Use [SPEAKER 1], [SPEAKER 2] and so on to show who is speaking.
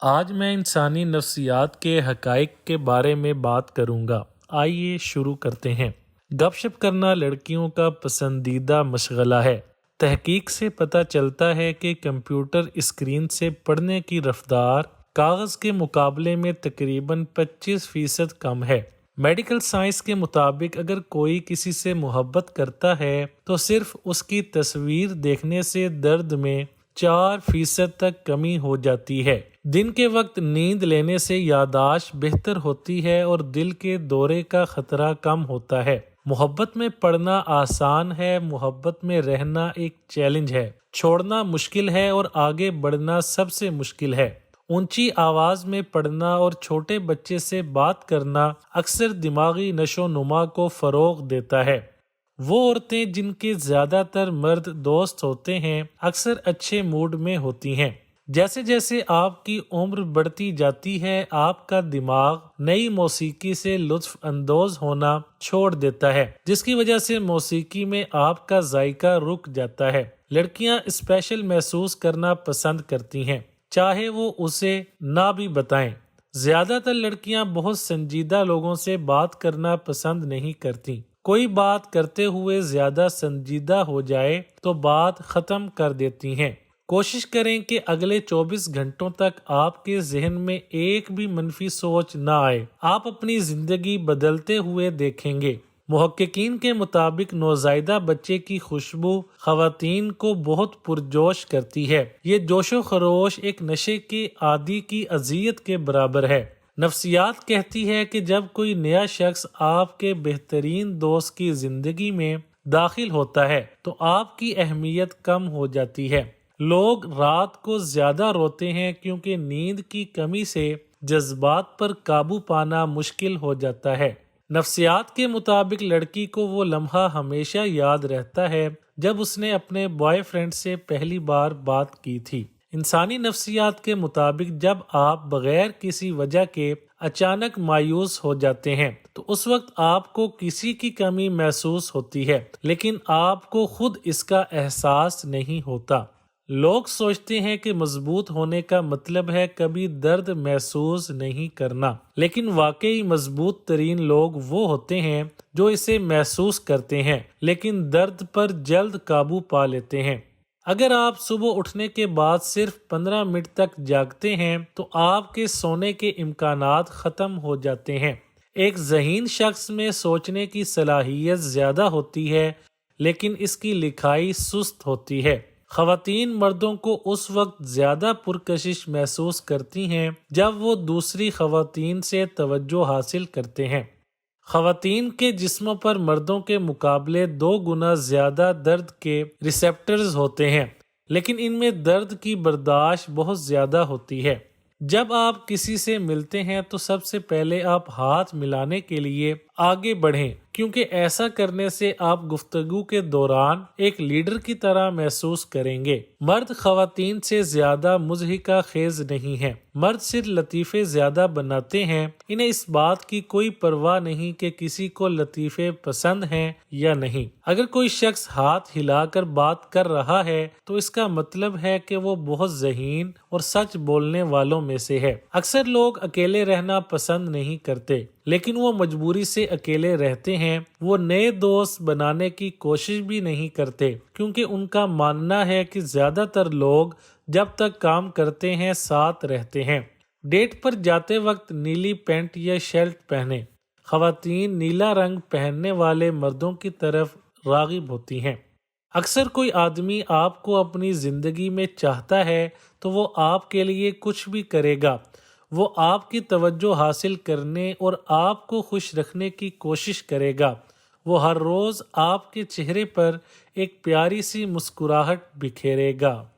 [SPEAKER 1] آج میں انسانی نفسیات کے حقائق کے بارے میں بات کروں گا۔ آئیے شروع کرتے ہیں۔ گپ شپ کرنا لڑکیوں کا پسندیدہ مشغلہ ہے۔ تحقیق سے پتہ چلتا ہے کہ کمپیوٹر اسکرین سے پڑھنے کی رفتار کاغذ کے مقابلے میں تقریباً 25% کم ہے۔ میڈیکل سائنس کے مطابق اگر کوئی کسی سے محبت کرتا ہے تو صرف اس کی تصویر دیکھنے سے درد میں 4% تک کمی ہو جاتی ہے۔ دن کے وقت نیند لینے سے یادداشت بہتر ہوتی ہے اور دل کے دورے کا خطرہ کم ہوتا ہے۔ محبت میں پڑنا آسان ہے، محبت میں رہنا ایک چیلنج ہے۔ چھوڑنا مشکل ہے اور آگے بڑھنا سب سے مشکل ہے۔ اونچی آواز میں پڑھنا اور چھوٹے بچے سے بات کرنا اکثر دماغی نشو و نما کو فروغ دیتا ہے۔ وہ عورتیں جن کے زیادہ تر مرد دوست ہوتے ہیں اکثر اچھے موڈ میں ہوتی ہیں۔ جیسے جیسے آپ کی عمر بڑھتی جاتی ہے آپ کا دماغ نئی موسیقی سے لطف اندوز ہونا چھوڑ دیتا ہے، جس کی وجہ سے موسیقی میں آپ کا ذائقہ رک جاتا ہے۔ لڑکیاں اسپیشل محسوس کرنا پسند کرتی ہیں، چاہے وہ اسے نہ بھی بتائیں۔ زیادہ تر لڑکیاں بہت سنجیدہ لوگوں سے بات کرنا پسند نہیں کرتی۔ کوئی بات کرتے ہوئے زیادہ سنجیدہ ہو جائے تو بات ختم کر دیتی ہیں۔ کوشش کریں کہ اگلے 24 گھنٹوں تک آپ کے ذہن میں ایک بھی منفی سوچ نہ آئے۔ آپ اپنی زندگی بدلتے ہوئے دیکھیں گے۔ محققین کے مطابق نوزائیدہ بچے کی خوشبو خواتین کو بہت پرجوش کرتی ہے۔ یہ جوش و خروش ایک نشے کے عادی کی اذیت کے برابر ہے۔ نفسیات کہتی ہے کہ جب کوئی نیا شخص آپ کے بہترین دوست کی زندگی میں داخل ہوتا ہے تو آپ کی اہمیت کم ہو جاتی ہے۔ لوگ رات کو زیادہ روتے ہیں کیونکہ نیند کی کمی سے جذبات پر قابو پانا مشکل ہو جاتا ہے۔ نفسیات کے مطابق لڑکی کو وہ لمحہ ہمیشہ یاد رہتا ہے جب اس نے اپنے بوائے فرینڈ سے پہلی بار بات کی تھی۔ انسانی نفسیات کے مطابق جب آپ بغیر کسی وجہ کے اچانک مایوس ہو جاتے ہیں تو اس وقت آپ کو کسی کی کمی محسوس ہوتی ہے، لیکن آپ کو خود اس کا احساس نہیں ہوتا۔ لوگ سوچتے ہیں کہ مضبوط ہونے کا مطلب ہے کبھی درد محسوس نہیں کرنا، لیکن واقعی مضبوط ترین لوگ وہ ہوتے ہیں جو اسے محسوس کرتے ہیں لیکن درد پر جلد قابو پا لیتے ہیں۔ اگر آپ صبح اٹھنے کے بعد صرف 15 منٹ تک جاگتے ہیں تو آپ کے سونے کے امکانات ختم ہو جاتے ہیں۔ ایک ذہین شخص میں سوچنے کی صلاحیت زیادہ ہوتی ہے لیکن اس کی لکھائی سست ہوتی ہے۔ خواتین مردوں کو اس وقت زیادہ پرکشش محسوس کرتی ہیں جب وہ دوسری خواتین سے توجہ حاصل کرتے ہیں۔ خواتین کے جسموں پر مردوں کے مقابلے 2 گنا زیادہ درد کے ریسیپٹرز ہوتے ہیں، لیکن ان میں درد کی برداشت بہت زیادہ ہوتی ہے۔ جب آپ کسی سے ملتے ہیں تو سب سے پہلے آپ ہاتھ ملانے کے لیے آگے بڑھیں، کیونکہ ایسا کرنے سے آپ گفتگو کے دوران ایک لیڈر کی طرح محسوس کریں گے۔ مرد خواتین سے زیادہ مضحکہ خیز نہیں ہیں۔ مرد صرف لطیفے زیادہ بناتے ہیں۔ انہیں اس بات کی کوئی پرواہ نہیں کہ کسی کو لطیفے پسند ہیں یا نہیں۔ اگر کوئی شخص ہاتھ ہلا کر بات کر رہا ہے تو اس کا مطلب ہے کہ وہ بہت ذہین اور سچ بولنے والوں میں سے ہے۔ اکثر لوگ اکیلے رہنا پسند نہیں کرتے، لیکن وہ مجبوری سے اکیلے رہتے ہیں۔ وہ نئے دوست بنانے کی کوشش بھی نہیں کرتے کیونکہ ان کا ماننا ہے کہ زیادہ تر لوگ جب تک کام کرتے ہیں ساتھ رہتے ہیں۔ ڈیٹ پر جاتے وقت نیلی پینٹ یا شرٹ پہنیں۔ خواتین نیلا رنگ پہننے والے مردوں کی طرف راغب ہوتی ہیں۔ اکثر کوئی آدمی آپ کو اپنی زندگی میں چاہتا ہے تو وہ آپ کے لیے کچھ بھی کرے گا۔ وہ آپ کی توجہ حاصل کرنے اور آپ کو خوش رکھنے کی کوشش کرے گا۔ وہ ہر روز آپ کے چہرے پر ایک پیاری سی مسکراہٹ بکھیرے گا۔